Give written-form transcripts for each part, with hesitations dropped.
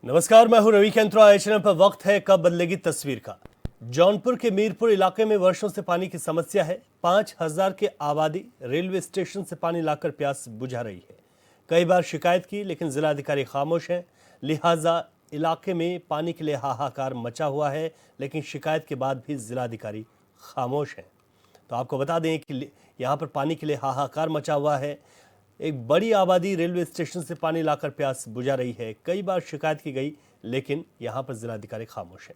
नमस्कार, मैं हूं रवि केंद्रा। चैनल पर वक्त है कब बदलेगी तस्वीर का। जौनपुर के मीरपुर इलाके में वर्षों से पानी की समस्या है। 5000 की आबादी रेलवे स्टेशन से पानी लाकर प्यास बुझा रही है। कई बार शिकायत की लेकिन जिलाधिकारी खामोश हैं। लिहाजा इलाके में पानी के लिए हाहाकार मचा हुआ है, लेकिन शिकायत के बाद भी जिलाधिकारी खामोश हैं। तो आपको बता दें कि यहाँ पर पानी के लिए हाहाकार मचा हुआ है। एक बड़ी आबादी रेलवे स्टेशन से पानी लाकर प्यास बुझा रही है। कई बार शिकायत की गई लेकिन यहां पर जिलाधिकारी खामोश है।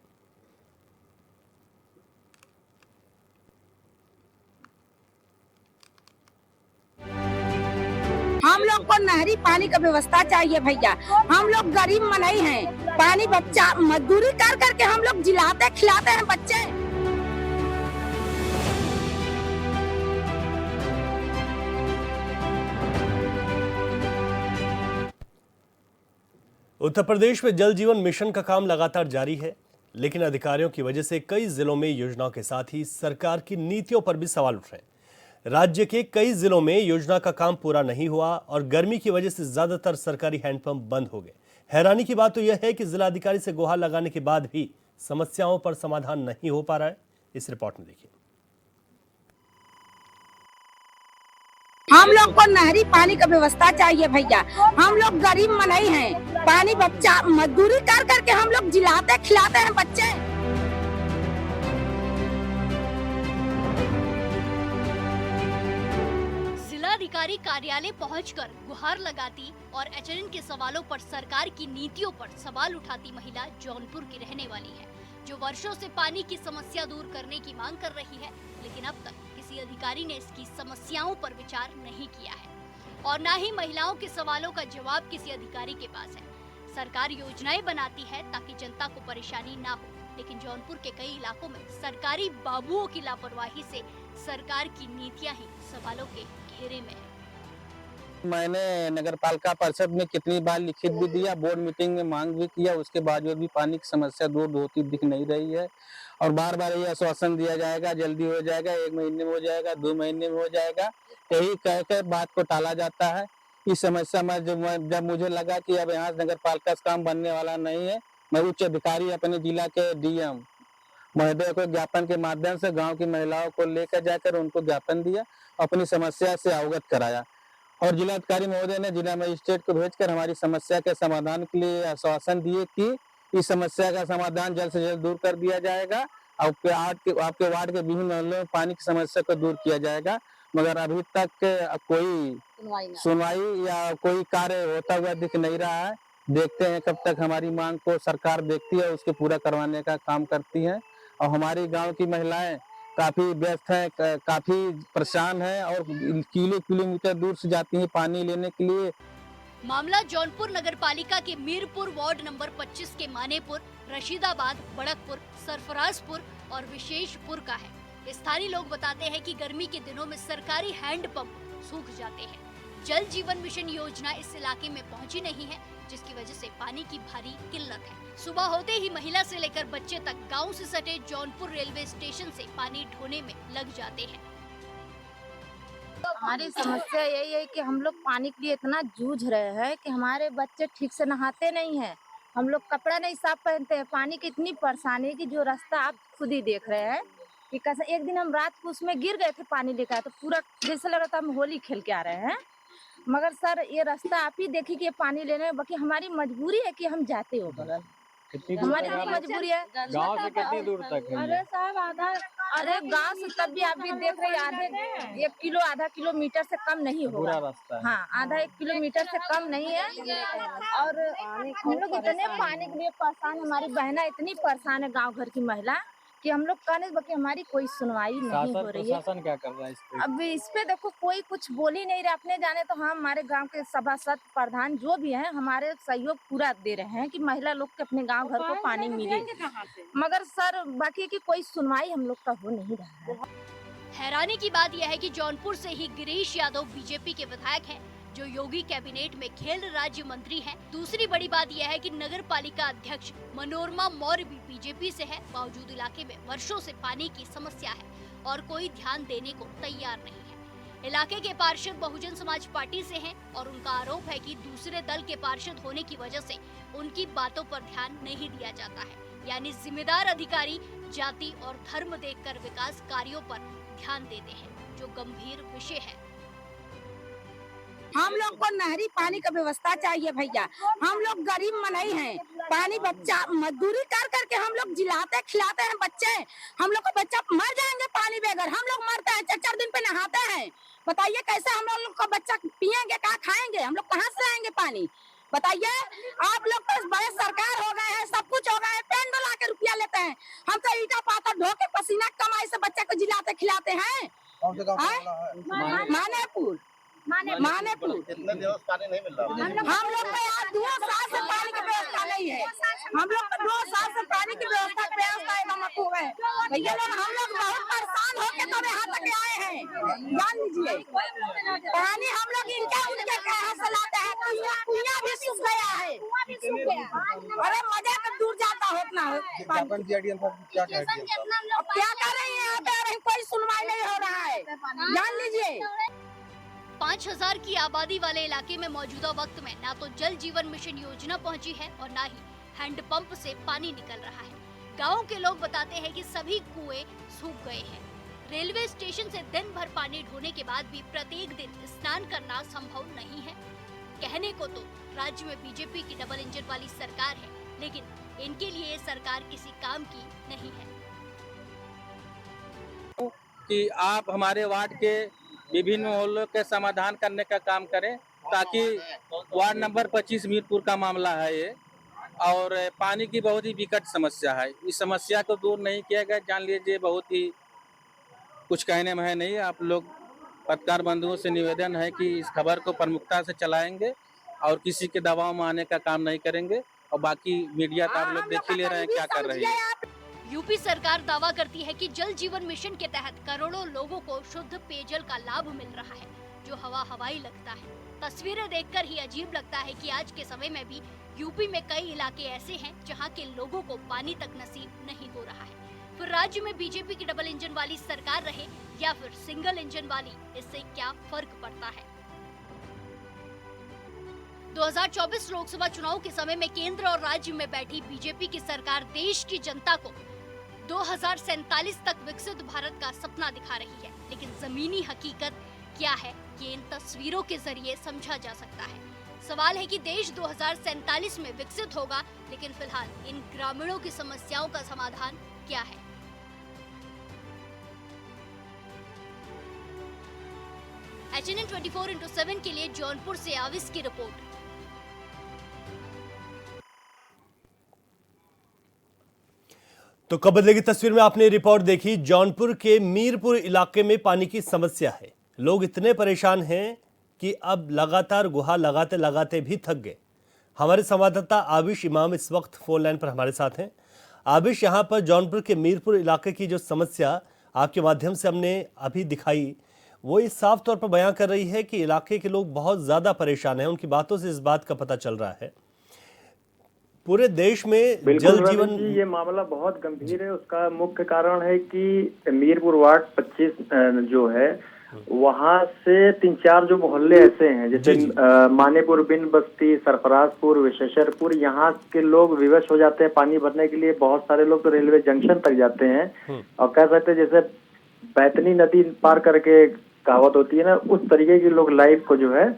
हम लोग को नहरी पानी का व्यवस्था चाहिए भैया। हम लोग गरीब मनई हैं, पानी बच्चा मजदूरी कर करके हम लोग जिलाते खिलाते हैं बच्चे। उत्तर प्रदेश में जल जीवन मिशन का काम लगातार जारी है, लेकिन अधिकारियों की वजह से कई जिलों में योजनाओं के साथ ही सरकार की नीतियों पर भी सवाल उठ रहे हैं। राज्य के कई जिलों में योजना का काम पूरा नहीं हुआ और गर्मी की वजह से ज्यादातर सरकारी हैंडपंप बंद हो गए। हैरानी की बात तो यह है कि जिलाधिकारी से गुहार लगाने के बाद भी समस्याओं पर समाधान नहीं हो पा रहा है। इस रिपोर्ट में देखिए। हम लोग को नहरी पानी का व्यवस्था चाहिए भैया। हम लोग गरीब मनई हैं, पानी बच्चा मजदूरी कर करके हम लोग जिलाते खिलाते हैं बच्चे। जिलाधिकारी कार्यालय पहुंचकर गुहार लगाती और एचएन के सवालों पर सरकार की नीतियों पर सवाल उठाती महिला जौनपुर की रहने वाली है, जो वर्षों से पानी की समस्या दूर करने की मांग कर रही है, लेकिन अब तक किसी अधिकारी ने इसकी समस्याओं पर विचार नहीं किया है और न ही महिलाओं के सवालों का जवाब किसी अधिकारी के पास है। सरकार योजनाएं बनाती है ताकि जनता को परेशानी ना हो, लेकिन जौनपुर के कई इलाकों में सरकारी बाबुओं की लापरवाही से सरकार की नीतियां ही सवालों के घेरे में है। मैंने नगर पालिका परिषद में कितनी बार लिखित भी दिया, बोर्ड मीटिंग में मांग भी किया, उसके बावजूद भी पानी की समस्या दूर होती दिख नहीं रही है। और बार बार ये आश्वासन दिया जाएगा, जल्दी हो जाएगा, 1 महीने में हो जाएगा, 2 महीने में हो जाएगा, यही कह कर बात को टाला जाता है। इस समस्या में जब मुझे लगा कि अब यहाँ नगर पालिका से काम बनने वाला नहीं है, मैं उच्च अधिकारी अपने जिला के डीएम महोदय को ज्ञापन के माध्यम से गाँव की महिलाओं को लेकर जाकर उनको ज्ञापन दिया, अपनी समस्या से अवगत कराया और जिलाधिकारी महोदय ने जिला मजिस्ट्रेट को भेजकर हमारी समस्या के समाधान के लिए आश्वासन दिए कि इस समस्या का समाधान जल्द से जल्द दूर कर दिया जाएगा। आपके वार्ड के विभिन्न मोहल्लों में पानी की समस्या को दूर किया जाएगा, मगर अभी तक कोई सुनवाई या कोई कार्य होता हुआ दिख नहीं रहा है। देखते हैं कब तक हमारी मांग को सरकार देखती है, उसके पूरा करवाने का काम करती है। और हमारी गाँव की महिलाएं काफी व्यस्त है, काफी परेशान है और किलोमीटर दूर से जाती है पानी लेने के लिए। मामला जौनपुर नगर पालिका के मीरपुर वार्ड नंबर 25 के मानेपुर, रशीदाबाद, बड़कपुर, सरफराजपुर और विशेषपुर का है। स्थानीय लोग बताते हैं कि गर्मी के दिनों में सरकारी हैंडपंप सूख जाते हैं। जल जीवन मिशन योजना इस इलाके में पहुंची नहीं है, जिसकी वजह से पानी की भारी किल्लत है। सुबह होते ही महिला से लेकर बच्चे तक गांव से सटे जौनपुर रेलवे स्टेशन से पानी ढोने में लग जाते हैं। हमारी समस्या यही है कि हम लोग पानी के लिए इतना जूझ रहे हैं कि हमारे बच्चे ठीक से नहाते नहीं हैं, हम लोग कपड़ा नहीं साफ पहनते हैं। पानी की इतनी परेशानी है कि जो रास्ता आप खुद ही देख रहे हैं कि कैसे एक दिन हम रात को उसमें गिर गए थे पानी लेकर, तो पूरा जैसे लगा था हम होली खेल के आ रहे हैं। मगर सर ये रास्ता आप ही देखिए कि ये पानी लेने में, बाकी हमारी मजबूरी है कि हम जाते हो बगल, हमारी मजबूरी है। गांव से कितनी दूर तक है? अरे साहब अरे गांव से तब भी आप भी देख रहे हैं, आधा किलोमीटर से कम नहीं होगा रास्ता है। हाँ, आधा 1 किलोमीटर से कम नहीं है। और हम लोग इतने पानी के लिए परेशान, हमारी बहना इतनी परेशान है, गांव घर की महिला, कि हम लोग कहने बाकी हमारी कोई सुनवाई नहीं हो रही है। शासन क्या कर रहा है इस पे? अब इस पे देखो कोई कुछ बोल ही नहीं रहा। अपने जाने तो हम हमारे गांव के सभासद प्रधान जो भी हैं हमारे सहयोग पूरा दे रहे हैं कि महिला लोग के अपने गांव घर को पानी मिले, मगर सर बाकी की कोई सुनवाई हम लोग का हो नहीं रहा है। हैरानी की बात यह है कि जौनपुर से ही गिरीश यादव बीजेपी के विधायक हैं, जो योगी कैबिनेट में खेल राज्य मंत्री हैं। दूसरी बड़ी बात यह है कि नगर पालिका अध्यक्ष मनोरमा मौर्य भी बीजेपी से है, बावजूद इलाके में वर्षों से पानी की समस्या है और कोई ध्यान देने को तैयार नहीं है। इलाके के पार्षद बहुजन समाज पार्टी से हैं और उनका आरोप है कि दूसरे दल के पार्षद होने की वजह से उनकी बातों पर ध्यान नहीं दिया जाता है, यानी जिम्मेदार अधिकारी जाति और धर्म देखकर विकास कार्यों पर ध्यान देते हैं, जो गंभीर विषय है। हम लोग को नहरी पानी का व्यवस्था चाहिए भैया। हम लोग गरीब मनई हैं, पानी बच्चा मजदूरी कर करके हम लोग जिलाते खिलाते हैं बच्चे। हम लोग का बच्चा मर जाएंगे पानी बगैर। हम लोग मरते हैं, 4-4 दिन पे नहाते हैं। बताइए कैसे हम लोग का बच्चा पियेंगे, कहाँ खाएंगे, हम लोग कहाँ से लाएंगे पानी? बताइए। आप लोग तो बड़े सरकार हो गए हैं, सब कुछ हो गए हैं, पेन डला के रुपया लेते हैं। हम तो ईटा पाता ढो के पसीना कमाई से बच्चे को जिलाते खिलाते हैं। मानेपुर कितने दिनों से पानी नहीं मिल रहा? हम लोग को यहाँ 2 साल से पानी की व्यवस्था नहीं है। हम लोग को 2 साल से पानी की व्यवस्था एकदम अपूर्ण है भैया। लोग हम लोग बहुत परेशान होके तो यहाँ तक आए हैं। जान लीजिए, पानी हम लोग उनके कहाँ से लाते हैं। कुइयां भी सूख गया है। अरे मजा तो दूर जाता हो ना हो। क्या कर रही है यहाँ पे? कोई सुनवाई नहीं हो रहा है, जान लीजिए। 5000 की आबादी वाले इलाके में मौजूदा वक्त में ना तो जल जीवन मिशन योजना पहुंची है और ना ही हैंडपंप से पानी निकल रहा है। गांव के लोग बताते हैं कि सभी कुएं सूख गए हैं। रेलवे स्टेशन से दिन भर पानी ढोने के बाद भी प्रत्येक दिन स्नान करना संभव नहीं है। कहने को तो राज्य में बीजेपी की डबल इंजन वाली सरकार है, लेकिन इनके लिए ये सरकार किसी काम की नहीं है। कि आप हमारे वार्ड के विभिन्न मोहल्लों के समाधान करने का काम करें, ताकि वार्ड नंबर 25 मीरपुर का मामला है ये, और पानी की बहुत ही विकट समस्या है। इस समस्या को दूर नहीं किया गया, जान लीजिए बहुत ही कुछ कहने में है नहीं। आप लोग पत्रकार बंधुओं से निवेदन है कि इस खबर को प्रमुखता से चलाएंगे और किसी के दबाव में आने का काम नहीं करेंगे। और बाकी मीडिया तो आप लोग देख ही ले रहे हैं क्या कर रही है। यूपी सरकार दावा करती है कि जल जीवन मिशन के तहत करोड़ों लोगों को शुद्ध पेयजल का लाभ मिल रहा है, जो हवाई लगता है। तस्वीरें देखकर ही अजीब लगता है कि आज के समय में भी यूपी में कई इलाके ऐसे हैं जहां के लोगों को पानी तक नसीब नहीं हो रहा है। फिर राज्य में बीजेपी की डबल इंजन वाली सरकार रहे या फिर सिंगल इंजन वाली, इससे क्या फर्क पड़ता है? 2024 लोकसभा चुनाव के समय में केंद्र और राज्य में बैठी बीजेपी की सरकार देश की जनता को 2047 तक विकसित भारत का सपना दिखा रही है, लेकिन जमीनी हकीकत क्या है ये इन तस्वीरों के जरिए समझा जा सकता है। सवाल है कि देश 2047 में विकसित होगा, लेकिन फिलहाल इन ग्रामीणों की समस्याओं का समाधान क्या है? HNN 24/7 के लिए जौनपुर से आविस की रिपोर्ट। तो कब बदलेगी तस्वीर में आपने रिपोर्ट देखी। जौनपुर के मीरपुर इलाके में पानी की समस्या है। लोग इतने परेशान हैं कि अब लगातार गुहार लगाते लगाते भी थक गए। हमारे संवाददाता आबिश इमाम इस वक्त फोन लाइन पर हमारे साथ हैं। आबिश, यहाँ पर जौनपुर के मीरपुर इलाके की जो समस्या आपके माध्यम से हमने अभी दिखाई, वो इस साफ तौर पर बयां कर रही है कि इलाके के लोग बहुत ज्यादा परेशान हैं। उनकी बातों से इस बात का पता चल रहा है। पूरे देश में जल जीवन ये मामला बहुत गंभीर है। उसका मुख्य कारण है कि मीरपुर वार्ड 25 जो है, वहाँ से 3-4 जो मोहल्ले ऐसे हैं, जैसे मानेपुर, बिन बस्ती, सरफराजपुर, विशेषरपुर, यहाँ के लोग विवश हो जाते हैं पानी भरने के लिए। बहुत सारे लोग तो रेलवे जंक्शन तक जाते हैं और कह सकते हैं जैसे बैतनी नदी पार करके कहावत होती है ना, उस तरीके के लोग लाइफ को जो है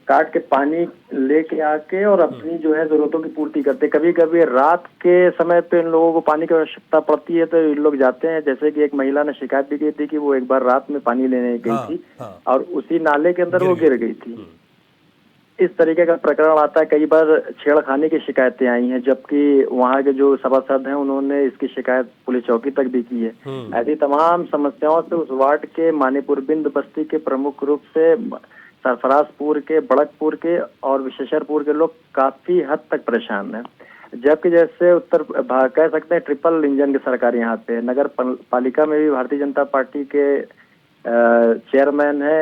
काट के पानी लेके आके और अपनी जो है जरूरतों की पूर्ति करते। कभी कभी रात के समय पे इन लोगों को पानी की आवश्यकता पड़ती है तो इन लोग जाते हैं। जैसे कि एक महिला ने शिकायत भी की थी कि वो एक बार रात में पानी लेने गई थी और उसी नाले के अंदर वो गिर गई थी। इस तरीके का प्रकरण आता है। कई बार छेड़खानी की शिकायतें आई हैं, जबकि वहाँ के जो सभासद हैं उन्होंने इसकी शिकायत पुलिस चौकी तक भी की है। ऐसी तमाम समस्याओं से उस वार्ड के मानेपुर, बिंद बस्ती के प्रमुख रूप से सरफराजपुर के, बड़कपुर के और विशेषरपुर के लोग काफी हद तक परेशान हैं। जबकि जैसे कह सकते हैं ट्रिपल इंजन की सरकार यहाँ पे, नगर पालिका में भी भारतीय जनता पार्टी के चेयरमैन है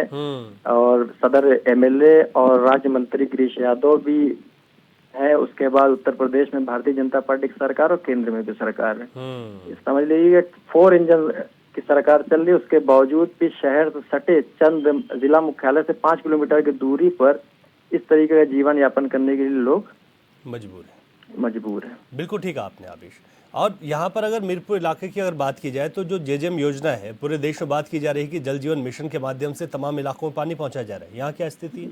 और सदर MLA और राज्य मंत्री गिरीश यादव भी है। उसके बाद उत्तर प्रदेश में भारतीय जनता पार्टी की सरकार और केंद्र में भी सरकार है। समझ लीजिए 4 इंजन की सरकार चल रही है, उसके बावजूद भी शहर से सटे चंद जिला मुख्यालय से 5 किलोमीटर की दूरी पर इस तरीके का जीवन यापन करने के लिए लोग मजबूर है। बिल्कुल ठीक है आपने आबिश। और यहाँ पर अगर मीरपुर इलाके की अगर बात की जाए तो जो जेजेएम योजना है, पूरे देश में बात की जा रही है कि जल जीवन मिशन के माध्यम से तमाम इलाकों में पानी पहुंचाया जा रहा है, यहाँ क्या स्थिति है?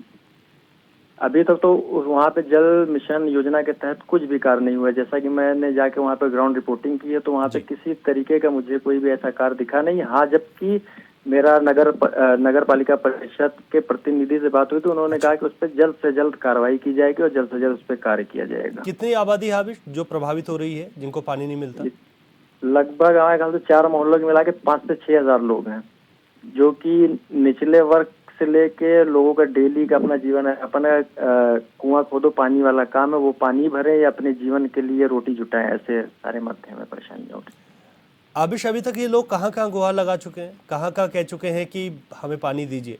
अभी तक तो वहाँ पे जल मिशन योजना के तहत कुछ भी कार्य नहीं हुआ है। जैसा कि मैंने जाके वहाँ पे ग्राउंड रिपोर्टिंग की है तो वहाँ पे किसी तरीके का मुझे कोई भी ऐसा कार्य दिखा नहीं। हाँ, जबकि मेरा नगर पालिका परिषद के प्रतिनिधि से बात हुई तो उन्होंने कहा कि उस पर जल्द से जल्द कार्रवाई की जाएगी और जल्द से जल्द उस पर कार्य किया जाएगा। कितनी आबादी है आबिश जो प्रभावित हो रही है, जिनको पानी नहीं मिलता? लगभग हमारे ख्याल से 4 मोहल्लों के मिला के 5 से 6 हजार लोग हैं, जो कि निचले वर्ग से लेके लोगों का डेली का अपना जीवन है, अपना कुआं खोदो पानी वाला काम है, वो पानी भरे या अपने जीवन के लिए रोटी जुटाएं, ऐसे सारे मध्य में परेशानियां उठी। आबिश, अभी तक ये लोग कहाँ कहाँ गुहार लगा चुके हैं, कहाँ कहाँ कह चुके हैं कि हमें पानी दीजिए?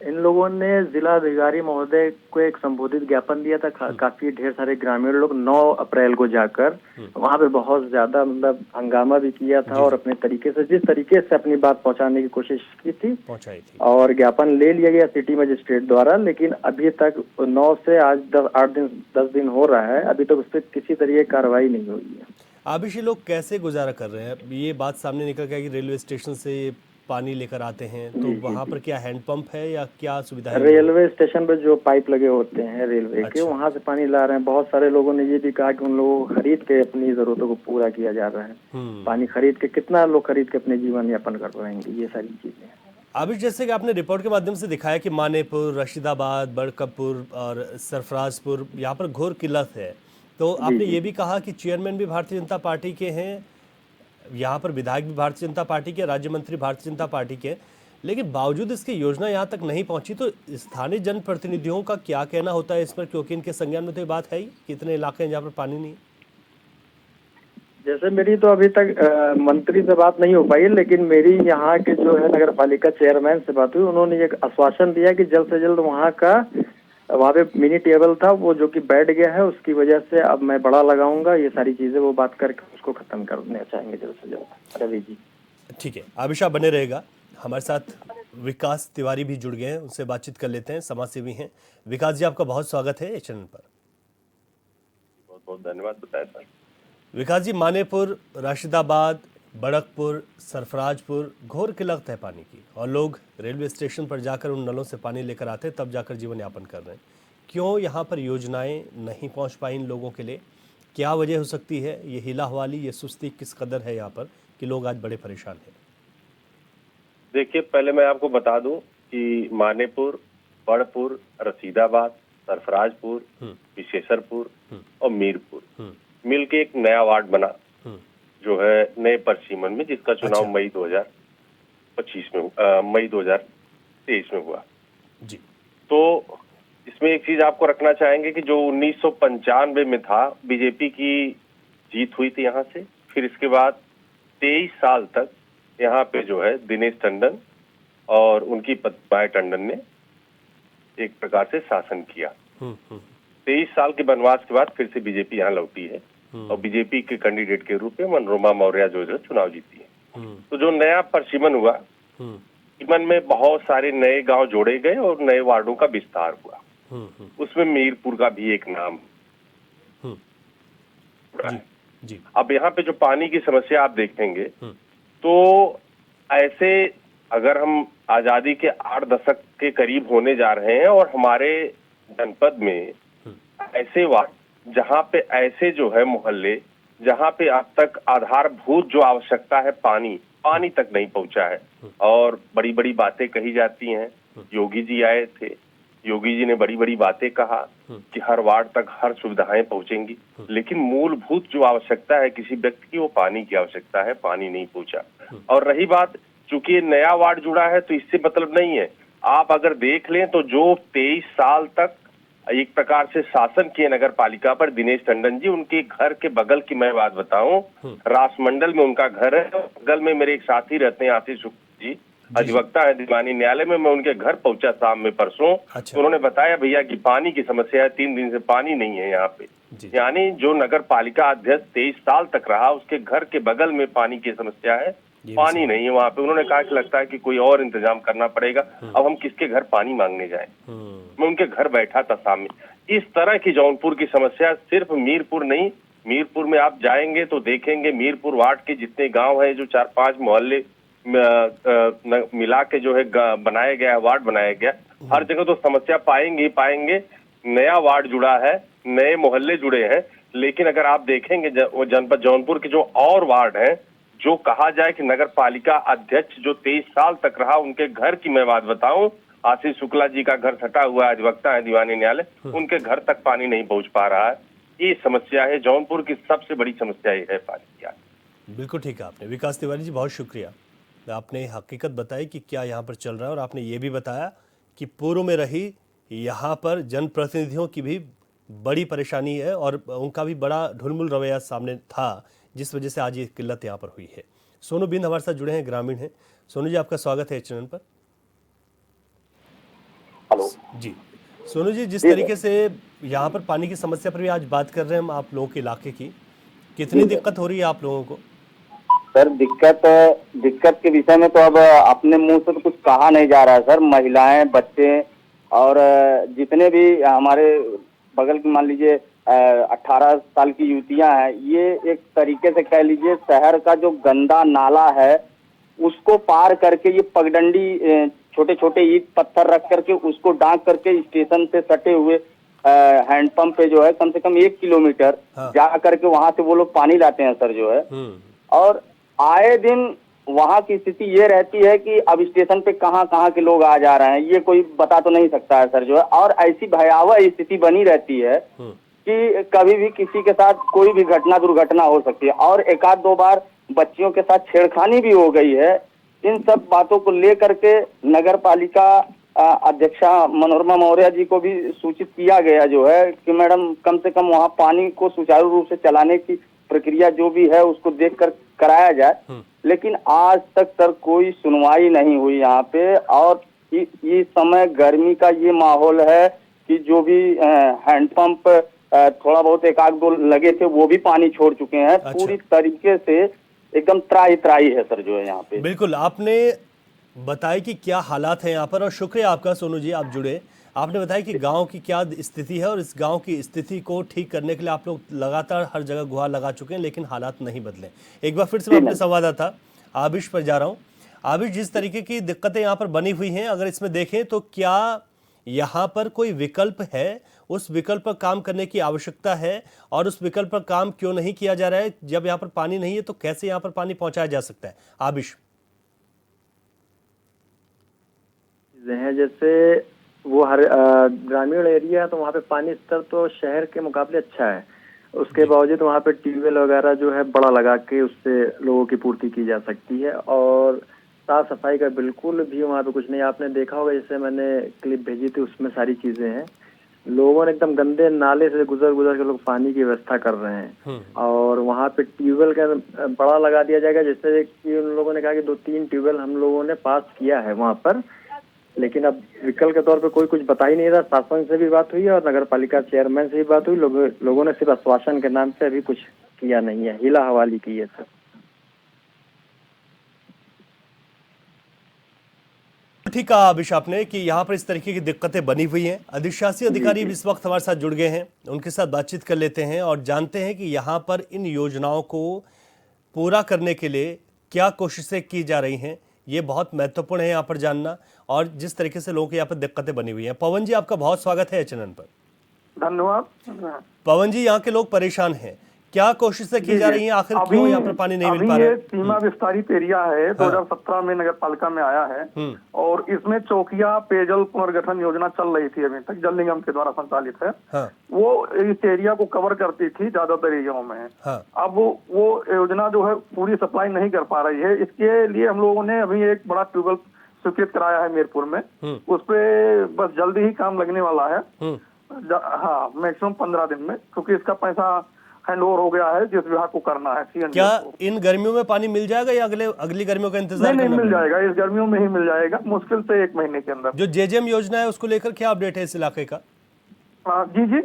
इन लोगों ने जिलाधिकारी महोदय को एक संबोधित ज्ञापन दिया था। काफी ढेर सारे ग्रामीण लोग 9 अप्रैल को जाकर वहां पे बहुत ज्यादा मतलब हंगामा भी किया था और अपने तरीके से जिस तरीके से अपनी बात पहुंचाने की कोशिश की थी और ज्ञापन ले लिया गया सिटी मजिस्ट्रेट द्वारा। लेकिन अभी तक 9 से आज 10 दिन हो रहा है, अभी तक उस पर किसी तरीके की कार्रवाई नहीं हुई है। आबिश, ये लोग कैसे गुजारा कर रहे हैं? ये बात सामने निकल गया कि रेलवे स्टेशन से पानी लेकर आते हैं, तो वहाँ पर क्या हैंडपंप है या क्या सुविधा है? रेलवे स्टेशन पर जो पाइप लगे होते हैं रेलवे के, वहाँ से पानी ला रहे हैं। बहुत सारे लोगों ने ये भी कहा कि उन लोगों को खरीद के अपनी जरूरतों को पूरा किया जा रहा है। पानी खरीद के कितना लोग खरीद के अपने जीवन यापन कर पाएंगे, ये सारी चीजें। अभी जैसे कि आपने रिपोर्ट के माध्यम से दिखाया कि मानेपुर, रशीदाबाद, बड़कपुर और सरफराजपुर यहाँ पर घोर किल्लत है, तो आपने ये भी कहा कि चेयरमैन भी भारतीय जनता पार्टी के हैं, यहाँ पर विधायक भी भारतीय जनता पार्टी के, राज्य मंत्री भारतीय जनता पार्टी के, लेकिन बावजूद इसकी योजना यहाँ तक नहीं पहुँची। तो स्थानीय जनप्रतिनिधियों का क्या कहना होता है इस पर, क्योंकि इनके संज्ञान में तो ये बात है ही, कितने इलाके हैं जहाँ पर पानी नहीं? जैसे मेरी तो अभी तक मंत्री से बात नहीं हो पाई, लेकिन मेरी यहाँ के जो है नगर पालिका चेयरमैन से बात हुई। उन्होंने एक आश्वासन दिया कि जल्द से जल्द वहाँ पे मिनी टेबल था वो जो कि बैठ गया है, उसकी वजह से अब मैं बड़ा लगाऊंगा, ये सारी चीजें वो बात करके उसको खत्म करना चाहेंगे जल्द से जल्द। रवि जी ठीक है, आबिशा बने रहेगा। हमारे साथ विकास तिवारी भी जुड़ गए हैं, उनसे बातचीत कर लेते हैं, समाजसेवी हैं। विकास जी, आपका बहुत स्वागत है इस चैनल पर। बहुत बहुत धन्यवाद बताया सर। विकास जी, मानेपुर, राशिदाबाद, बड़कपुर, सरफराजपुर घोर किल्लत है पानी की और लोग रेलवे स्टेशन पर जाकर उन नलों से पानी लेकर आते हैं, तब जाकर जीवन यापन कर रहे हैं। क्यों यहाँ पर योजनाएं नहीं पहुँच पाई इन लोगों के लिए? क्या वजह हो सकती है? ये हिला हवाली, ये सुस्ती किस कदर है यहाँ पर कि लोग आज बड़े परेशान हैं? देखिए, पहले मैं आपको बता दूं कि मानेपुर, बड़पुर, रशीदाबाद, सरफराजपुर, विशेषरपुर और मीरपुर मिलके एक नया वार्ड बना जो है नए परसीमन में, जिसका चुनाव मई 2023 में हुआ जी। तो इसमें एक चीज आपको रखना चाहेंगे कि जो 1995 में था, बीजेपी की जीत हुई थी यहाँ से। फिर इसके बाद 23 साल तक यहाँ पे जो है दिनेश टंडन और उनकी पत्नी माया टंडन ने एक प्रकार से शासन किया। 23 साल के वनवास के बाद फिर से बीजेपी यहाँ लौटी है और बीजेपी के कैंडिडेट के रूप में मनोरमा मौर्य जो है चुनाव जीती है। तो जो नया परसीमन हुआ, परसीमन में बहुत सारे नए गांव जोड़े गए और नए वार्डों का विस्तार हुआ। उसमें मीरपुर का भी एक नाम जी। अब यहाँ पे जो पानी की समस्या आप देखेंगे तो ऐसे अगर हम आजादी के 8 दशक के करीब होने जा रहे हैं और हमारे जनपद में ऐसे वार्ड जहाँ पे ऐसे जो है मोहल्ले जहाँ पे अब तक आधारभूत जो आवश्यकता है पानी तक नहीं पहुंचा है और बड़ी बड़ी बातें कही जाती हैं। योगी जी आए थे, योगी जी ने बड़ी बड़ी बातें कहा कि हर वार्ड तक हर सुविधाएं पहुंचेंगी, लेकिन मूलभूत जो आवश्यकता है किसी व्यक्ति की, वो पानी की आवश्यकता है, पानी नहीं पहुंचा। और रही बात, चूंकि नया वार्ड जुड़ा है तो इससे मतलब नहीं है। आप अगर देख लें तो जो 23 साल तक एक प्रकार से शासन किए नगर पालिका पर दिनेश टंडन जी, उनके घर के बगल की मैं बात बताऊं, रासमंडल में उनका घर है, बगल में मेरे एक साथी रहते हैं आशीष शुक्ला जी, अधिवक्ता है दीवानी न्यायालय में। मैं उनके घर पहुंचा शाम में परसों, तो उन्होंने बताया भैया कि पानी की समस्या है, 3 दिन से पानी नहीं है यहाँ पे। यानी जो नगर पालिका अध्यक्ष 23 साल तक रहा, उसके घर के बगल में पानी की समस्या है पानी नहीं है वहाँ पे। उन्होंने कहा कि लगता है कि कोई और इंतजाम करना पड़ेगा। अब हम किसके घर पानी मांगने जाएं? मैं उनके घर बैठा था सामने। इस तरह की जौनपुर की समस्या सिर्फ मीरपुर नहीं, मीरपुर में आप जाएंगे तो देखेंगे मीरपुर वार्ड के जितने गांव हैं, जो 4-5 मोहल्ले मिला के जो है बनाया गया है, वार्ड बनाया गया, हर जगह तो समस्या पाएंगे ही पाएंगे। नया वार्ड जुड़ा है, नए मोहल्ले जुड़े हैं, लेकिन अगर आप देखेंगे वो जनपद जौनपुर के जो और वार्ड हैं, जो कहा जाए कि नगर पालिका अध्यक्ष जो 23 साल तक रहा, उनके घर की मैं बात बताऊं, आशीष शुक्ला जी का घर सटा हुआ है, अधिवक्ता है दीवानी न्यायालय, उनके घर तक पानी नहीं पहुंच पा रहा है। ये समस्या है, जौनपुर की सबसे बड़ी समस्या ये है पानी की। बिल्कुल ठीक है आपने। विकास तिवारी जी, बहुत शुक्रिया, आपने हकीकत बताई कि क्या यहाँ पर चल रहा है, और आपने ये भी बताया कि पूर्व में रही यहाँ पर जनप्रतिनिधियों की भी बड़ी परेशानी है और उनका भी बड़ा ढुलमुल रवैया सामने था, जिस वजह से आज ये किल्लत यहाँ पर हुई है। सोनू बिंद हमारे साथ जुड़े हैं, ग्रामीण हैं। सोनू जी, आपका स्वागत है चैनल पर। हेलो जी सोनू जी, जिस तरीके से यहाँ पर पानी की समस्या पर भी आज बात कर रहे हैं हम आप लोगों के इलाके की, कितनी दिक्कत हो रही है आप लोगों को? सर, दिक्कत के विषय में तो अब अपने मुंह से तो कुछ कहा नहीं जा रहा है सर। महिलाएं, बच्चे और जितने भी हमारे बगल की मान लीजिए 18 साल की युवतियां हैं, ये एक तरीके से कह लीजिए शहर का जो गंदा नाला है उसको पार करके ये पगडंडी छोटे छोटे ईंट पत्थर रख करके उसको डांक करके स्टेशन से सटे हुए हैंडपंप पे जो है कम से कम 1 किलोमीटर जा करके वहां से वो लोग पानी लाते हैं सर जो है। और आए दिन वहां की स्थिति ये रहती है कि अब स्टेशन पे कहाँ कहाँ के लोग आ जा रहे हैं ये कोई बता तो नहीं सकता है सर जो है। और ऐसी भयावह स्थिति बनी रहती है कि कभी भी किसी के साथ कोई भी दुर्घटना हो सकती है। और 1-2 बार बच्चियों के साथ छेड़खानी भी हो गई है। इन सब बातों को लेकर के नगर पालिका अध्यक्षा मनोरमा मौर्य जी को भी सूचित किया गया जो है कि मैडम कम से कम वहाँ पानी को सुचारू रूप से चलाने की प्रक्रिया जो भी है उसको देखकर कराया जाए। लेकिन आज तक सर कोई सुनवाई नहीं हुई यहाँ पे। और इस समय गर्मी का ये माहौल है कि जो भी हैंडपंप थोड़ा बहुत 1-2 लगे थे वो भी पानी छोड़ चुके हैं। अच्छा। पूरी तरीके से एकदम त्राही है सर जो है यहाँ पे। बिल्कुल, आपने बताया कि क्या हालात है यहाँ पर, और शुक्रिया आपका सोनू जी, आप जुड़े। आपने बताया कि गांव की क्या स्थिति है और इस गांव की स्थिति को ठीक करने के लिए आप लोग लगातार हर जगह गुहार लगा चुके हैं, लेकिन हालात नहीं बदले। एक बार फिर से मैं अपने संवाददाता आबिश पर जा रहा हूँ। आबिश, जिस तरीके की दिक्कतें यहाँ पर बनी हुई हैं, अगर इसमें देखें तो क्या यहाँ पर कोई विकल्प है? उस विकल्प पर काम करने की आवश्यकता है, और उस विकल्प पर काम क्यों नहीं किया जा रहा है? जब यहाँ पर पानी नहीं है तो कैसे यहाँ पर पानी पहुंचाया जा सकता है? आबिश, जैसे वो हर ग्रामीण एरिया है तो वहाँ पे पानी स्तर तो शहर के मुकाबले अच्छा है। उसके बावजूद वहाँ पे ट्यूबवेल वगैरह जो है बड़ा लगा के उससे लोगों की पूर्ति की जा सकती है। और साफ सफाई का बिल्कुल भी वहाँ पे कुछ नहीं। आपने देखा होगा, जैसे मैंने क्लिप भेजी थी उसमें सारी चीजें हैं। लोगों ने एकदम गंदे नाले से गुजर के लोग पानी की व्यवस्था कर रहे हैं। और वहाँ पे ट्यूबवेल का बड़ा लगा दिया जाएगा, जैसे कि उन लोगों ने कहा कि 2-3 ट्यूबवेल हम लोगों ने पास किया है वहाँ पर। लेकिन अब विकल्प के तौर पे कोई कुछ बता ही नहीं रहा। शासन से भी बात हुई है और नगर पालिका चेयरमैन से भी बात हुई। लोगों ने सिर्फ आश्वासन के नाम से अभी कुछ किया नहीं है, हिला हवाली की है सर। ठीक कहा अभिष आपने कि यहाँ पर इस तरीके की दिक्कतें बनी हुई हैं। अधिशासी अधिकारी भी इस वक्त हमारे साथ जुड़ गए हैं, उनके साथ बातचीत कर लेते हैं और जानते हैं कि यहाँ पर इन योजनाओं को पूरा करने के लिए क्या कोशिशें की जा रही हैं। ये बहुत महत्वपूर्ण है यहाँ पर जानना, और जिस तरीके से लोगों की यहाँ पर दिक्कतें बनी हुई हैं। पवन जी, आपका बहुत स्वागत है चैनल पर। धन्यवाद। पवन जी, यहाँ के लोग परेशान हैं, क्या कोशिशें की जा रही हैं? आखिर क्यों यहाँ पर पानी नहीं मिल पा रहा है? सीमा विस्तारित एरिया है, 2017 में नगर पालिका में आया है और इसमें चौकिया पेयजल पुनर्गठन योजना चल रही थी, अभी तक जल निगम के द्वारा संचालित है। वो इस एरिया को कवर करती थी ज्यादातर एरिया में। अब वो योजना जो है पूरी सप्लाई नहीं कर पा रही है। इसके लिए हम लोगों ने अभी एक बड़ा ट्यूबवेल स्वीकृत कराया है मीरपुर में। उस पे बस जल्दी ही काम लगने वाला है। हाँ, मैक्सिमम 15 दिन में, क्योंकि इसका पैसा हैंड ओवर हो गया है जिस विभाग को करना है। क्या इन गर्मियों में पानी मिल जाएगा या अगली गर्मियों का इंतजार? नहीं, मिल जाएगा, इस गर्मियों में ही मिल जाएगा, मुश्किल से 1 महीने के अंदर। जो जेजेएम योजना है उसको लेकर क्या अपडेट है इस इलाके का? जी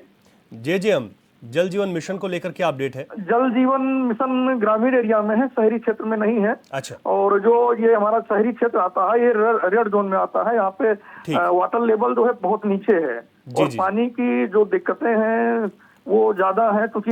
जेजेएम जल जीवन मिशन को लेकर क्या अपडेट है? जल जीवन मिशन ग्रामीण एरिया में है, शहरी क्षेत्र में नहीं है। अच्छा। और जो ये हमारा शहरी क्षेत्र आता है, ये रेड जोन में आता है। यहाँ पे वाटर लेवल जो है बहुत नीचे है, और पानी की जो दिक्कतें हैं वो ज्यादा है, क्योंकि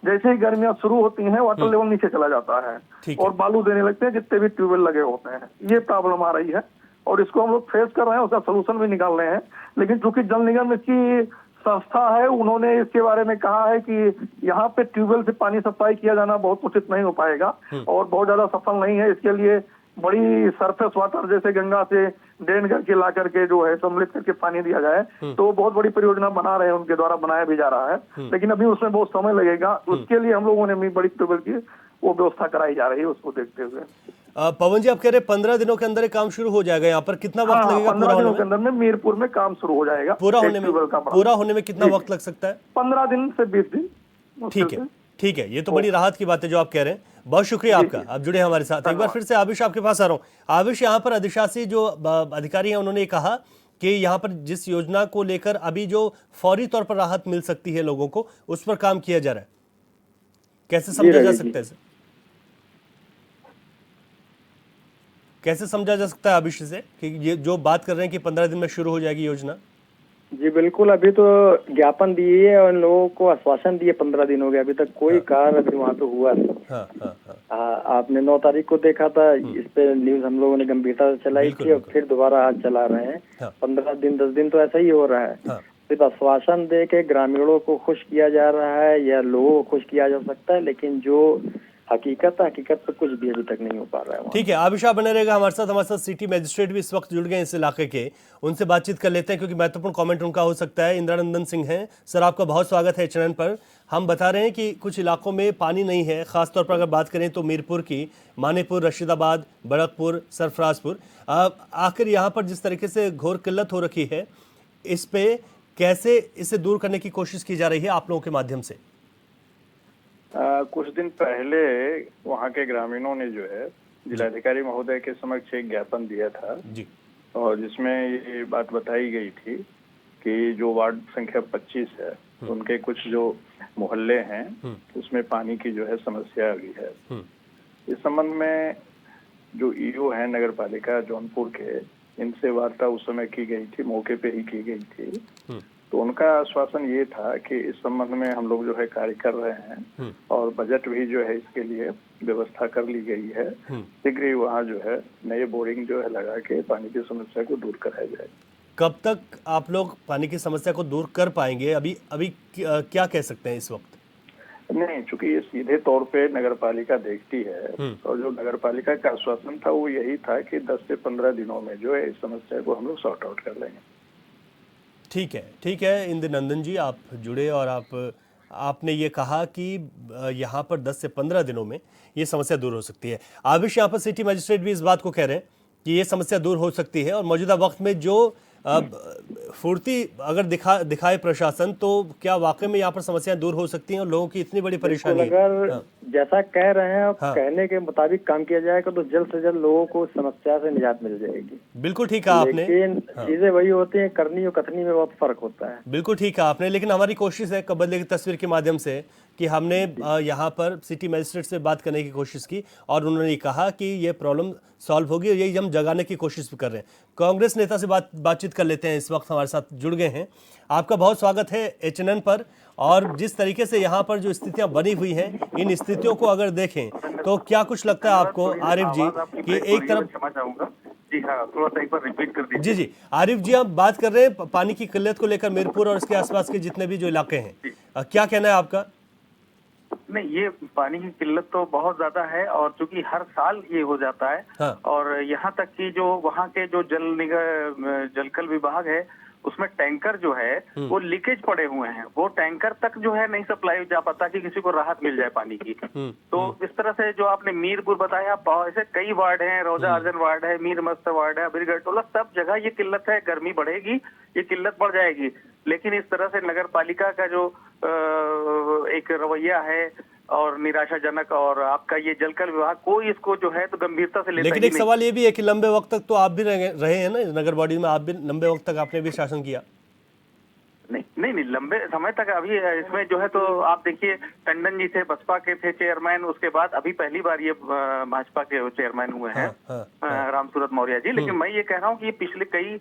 जैसे ही गर्मियां शुरू होती हैं वाटर लेवल नीचे चला जाता है और बालू देने लगते हैं जितने भी ट्यूबवेल लगे होते हैं। ये प्रॉब्लम आ रही है और इसको हम लोग फेस कर रहे हैं, उसका सोल्यूशन भी निकाल रहे हैं। लेकिन चूंकि जल निगम की संस्था है, उन्होंने इसके बारे में कहा है कि यहाँ पे ट्यूबवेल से पानी सप्लाई किया जाना बहुत उचित नहीं हो पाएगा और बहुत ज्यादा सफल नहीं है। इसके लिए बड़ी सरफेस वाटर जैसे गंगा से ड्रेन करके ला करके जो है सम्मिलित करके पानी दिया जाए, तो बहुत बड़ी परियोजना बना रहे हैं, उनके द्वारा बनाया भी जा रहा है। लेकिन अभी उसमें बहुत समय लगेगा। उसके लिए हम लोगों ने भी बड़ी ट्यूबवेल की वो व्यवस्था कराई जा रही है, उसको देखते हुए। पवन जी, आप कह रहे 15 दिनों के अंदर ये काम शुरू हो जाएगा, यहाँ पर कितना वक्त लगेगा? 15 दिनों के अंदर में मीरपुर में काम शुरू हो जाएगा। पूरा होने में कितना वक्त लग सकता है? 15 दिन से 20 दिन। ठीक है, ये तो बड़ी राहत की बात है जो आप कह रहे हैं। बहुत शुक्रिया आपका, आप जुड़े हमारे साथ। एक बार फिर से आबिश आपके पास आ रहा हूँ। आबिश, यहाँ पर अधिशासी जो अधिकारी हैं उन्होंने कहा कि यहाँ पर जिस योजना को लेकर अभी जो फौरी तौर पर राहत मिल सकती है लोगों को, उस पर काम किया जा रहा है। कैसे समझा जा सकता है इसे? कैसे समझा जा सकता है आबिश से कि ये जो बात कर रहे हैं कि 15 दिन में शुरू हो जाएगी योजना? जी बिल्कुल, अभी तो ज्ञापन दिए है और इन लोगों को आश्वासन दिए। 15 दिन हो गए, अभी तक कोई कार्य अभी वहाँ पे हुआ नहीं। आपने 9 तारीख को देखा था, इस पे न्यूज हम लोगों ने गंभीरता से चलाई थी और फिर दोबारा आज चला रहे हैं। 15 दिन 10 दिन तो ऐसा ही हो रहा है। सिर्फ आश्वासन दे के ग्रामीणों को खुश किया जा रहा है या लोगों को खुश किया जा सकता है, लेकिन जो हकीकत पे कुछ भी अभी तक नहीं हो पा रहा है। ठीक है, आबिशा बने रहेगा हमारे साथ सिटी मजिस्ट्रेट भी इस वक्त जुड़ गए इस इलाके के, उनसे बातचीत कर लेते हैं क्योंकि महत्वपूर्ण कमेंट उनका हो सकता है। इंद्रानंदन सिंह हैं सर, आपका बहुत स्वागत है चैनल पर। हम बता रहे हैं कि कुछ इलाकों में पानी नहीं है, खासतौर पर अगर बात करें तो मीरपुर की, मानेपुर, रशीदाबाद, बड़कपुर, सरफराजपुर। आखिर यहाँ पर जिस तरीके से घोर किल्लत हो रखी है, इस पे कैसे इसे दूर करने की कोशिश की जा रही है आप लोगों के माध्यम से? कुछ दिन पहले वहाँ के ग्रामीणों ने जो है जिलाधिकारी महोदय के समक्ष एक ज्ञापन दिया था जी, और जिसमें ये बात बताई गई थी कि जो वार्ड संख्या 25 है उनके कुछ जो मोहल्ले हैं उसमें पानी की जो है समस्या भी है। इस संबंध में जो ईओ है नगर पालिका जौनपुर के, इनसे वार्ता उस समय की गई थी, मौके पे ही की गई थी। तो उनका आश्वासन ये था कि इस संबंध में हम लोग जो है कार्य कर रहे हैं और बजट भी जो है इसके लिए व्यवस्था कर ली गई है। शीघ्र ही वहाँ जो है नए बोरिंग जो है लगा के पानी की समस्या को दूर कराया जाए। कब तक आप लोग पानी की समस्या को दूर कर पाएंगे? अभी क्या कह सकते हैं इस वक्त? नहीं, चूंकि ये सीधे तौर पे नगर पालिका देखती है और जो नगर पालिका का आश्वासन था वो यही था कि 10 से 15 दिनों में जो है इस समस्या को हम लोग सॉर्ट आउट कर लेंगे। ठीक है इंद्रनंदन जी, आप जुड़े और आपने ये कहा कि यहाँ पर 10 से 15 दिनों में ये समस्या दूर हो सकती है। आबिश, यहाँ पर सिटी मजिस्ट्रेट भी इस बात को कह रहे हैं कि ये समस्या दूर हो सकती है और मौजूदा वक्त में जो फुर्ती अगर दिखाए प्रशासन, तो क्या वाकई में यहाँ पर समस्याएं दूर हो सकती हैं और लोगों की इतनी बड़ी परेशानी? अगर जैसा कह रहे हैं और कहने के मुताबिक काम किया जाएगा तो जल्द से जल्द लोगों को समस्या से निजात मिल जाएगी। बिल्कुल ठीक है आपने, लेकिन चीजें वही होती हैं, करनी और कथनी में बहुत फर्क होता है। बिल्कुल ठीक है आपने, लेकिन हमारी कोशिश है बदले की तस्वीर के माध्यम से कि हमने यहाँ पर सिटी मजिस्ट्रेट से बात करने की कोशिश की और उन्होंने कहा कि ये प्रॉब्लम सॉल्व होगी और यही हम जगाने की कोशिश भी कर रहे हैं। कांग्रेस नेता से बातचीत कर लेते हैं, इस वक्त हमारे साथ जुड़ गए हैं। आपका बहुत स्वागत है HNN पर। और जिस तरीके से यहाँ पर जो स्थितियां बनी हुई हैं, इन स्थितियों को अगर देखें तो क्या कुछ लगता है आपको आरिफ जी कि एक तरफ? जी हाँ, थोड़ा सा एक बार रिपीट कर दीजिए। जी आरिफ जी, आप बात कर रहे हैं पानी की किल्लत को लेकर मीरपुर और इसके आसपास के जितने भी जो इलाके हैं, क्या कहना है आपका? नहीं, ये पानी की किल्लत तो बहुत ज्यादा है और चूंकि हर साल ये हो जाता है और यहाँ तक कि जो वहाँ के जो जलकल विभाग है उसमें टैंकर जो है वो लीकेज पड़े हुए हैं, वो टैंकर तक जो है नहीं सप्लाई जा पाता कि किसी को राहत मिल जाए पानी की। तो इस तरह से जो आपने मीरपुर बताया, ऐसे कई वार्ड हैं, रोजा अर्जन वार्ड है, मीर मस्त वार्ड है, अबीरगढ़ टोला, सब जगह ये किल्लत है। गर्मी बढ़ेगी, ये किल्लत बढ़ जाएगी। लेकिन इस तरह से नगर पालिका का जो एक रवैया है और निराशाजनक, और आपका ये जलकल विभाग कोई इसको जो है तो गंभीरता से लेता। लेकिन एक सवाल ये भी है कि लंबे वक्त तक तो आप भी रहे हैं ना नगर बॉडी में, आप भी लंबे वक्त तक आपने भी शासन किया। नहीं, नहीं लंबे समय तक अभी इसमें जो है तो आप देखिए टंडन जी थे, बसपा के थे चेयरमैन, उसके बाद अभी पहली बार ये भाजपा के चेयरमैन हुए हैं रामसूरत मौर्य जी। लेकिन मैं ये कह रहा हूँ कि ये पिछले कई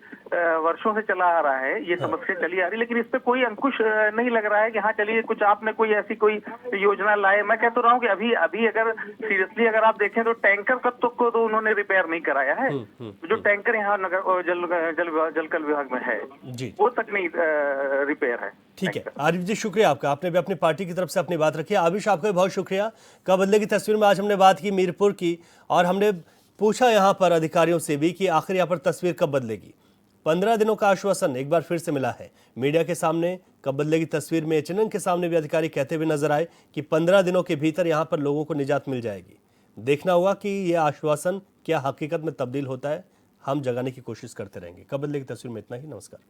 वर्षों से चला आ रहा है, ये समस्या चली आ रही, लेकिन इस पे कोई अंकुश नहीं लग रहा है कि हाँ चलिए कुछ आपने कोई ऐसी कोई योजना लाए। मैं कहता रहा हूँ कि अभी अगर सीरियसली अगर आप देखें तो टैंकर को तो उन्होंने रिपेयर नहीं कराया है। जो टैंकर यहाँ नगर जलकल विभाग में है जी, वो तक नहीं रिपेयर है। ठीक है आरिफ जी, शुक्रिया आपका, आपने भी अपनी पार्टी की तरफ से अपनी बात रखी। आबिश आपका भी बहुत शुक्रिया। कब बदले की तस्वीर में आज हमने बात की मीरपुर की, और हमने पूछा यहाँ पर अधिकारियों से भी कि आखिर यहाँ पर तस्वीर कब बदलेगी। 15 दिनों का आश्वासन एक बार फिर से मिला है मीडिया के सामने। कब बदलेगी तस्वीर में एचएनएन के सामने भी अधिकारी कहते हुए नजर आए कि 15 दिनों के भीतर यहाँ पर लोगों को निजात मिल जाएगी। देखना होगा कि यह आश्वासन क्या हकीकत में तब्दील होता है, हम जगाने की कोशिश करते रहेंगे। कब बदलेगी तस्वीर में इतना ही, नमस्कार।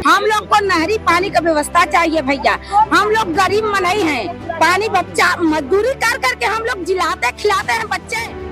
हम लोग को नहरी पानी का व्यवस्था चाहिए भैया, हम लोग गरीब मनई हैं, पानी बच्चा मजदूरी कर करके हम लोग जिलाते खिलाते हैं बच्चे।